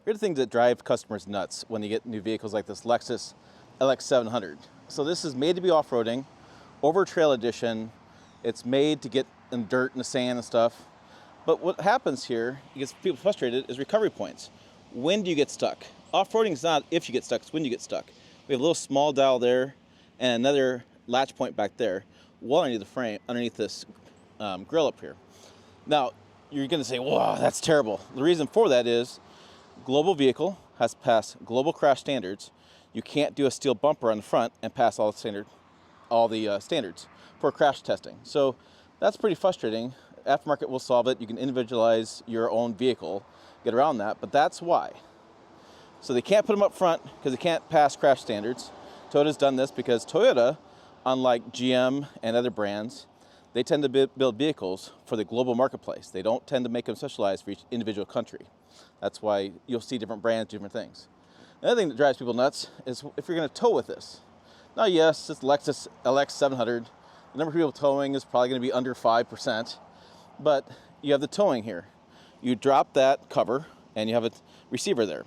Here are the things that drive customers nuts when you get new vehicles like this Lexus LX 700. So this is made to be off-roading, over trail edition. It's made to get in dirt and the sand and stuff. But what happens here, it gets people frustrated, is recovery points. When do you get stuck? Off-roading is not if you get stuck, it's when you get stuck. We have a little small dial there and another latch point back there, well underneath the frame, underneath this grill up here. Now, you're gonna say, wow, that's terrible. The reason for that is global vehicle has passed global crash standards. You can't do a steel bumper on the front and pass all the standards for crash testing. So that's pretty frustrating. Aftermarket will solve it. You can individualize your own vehicle, get around that, but that's why. So they can't put them up front because they can't pass crash standards. Toyota's done this because Toyota, unlike GM and other brands, they tend to build vehicles for the global marketplace. They don't tend to make them specialized for each individual country. That's why you'll see different brands, different things. Another thing that drives people nuts is if you're going to tow with this. Now, yes, it's Lexus LX 700. The number of people towing is probably going to be under 5%, but you have the towing here. You drop that cover and you have a receiver there.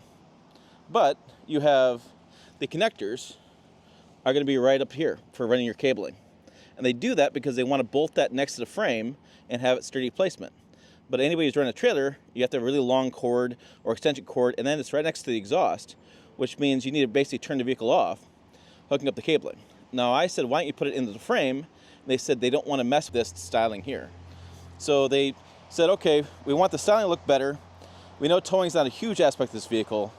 But you have the connectors are going to be right up here for running your cabling. And they do that because they want to bolt that next to the frame and have it sturdy placement. But anybody who's running a trailer, you have to have a really long cord or extension cord, and then it's right next to the exhaust, which means you need to basically turn the vehicle off, hooking up the cabling. Now I said, why don't you put it into the frame? And they said they don't want to mess with this styling here. So they said, okay, we want the styling to look better. We know towing is not a huge aspect of this vehicle,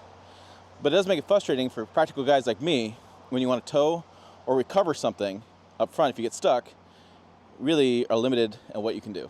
but it does make it frustrating for practical guys like me when you want to tow or recover something up front. If you get stuck, really are limited in what you can do.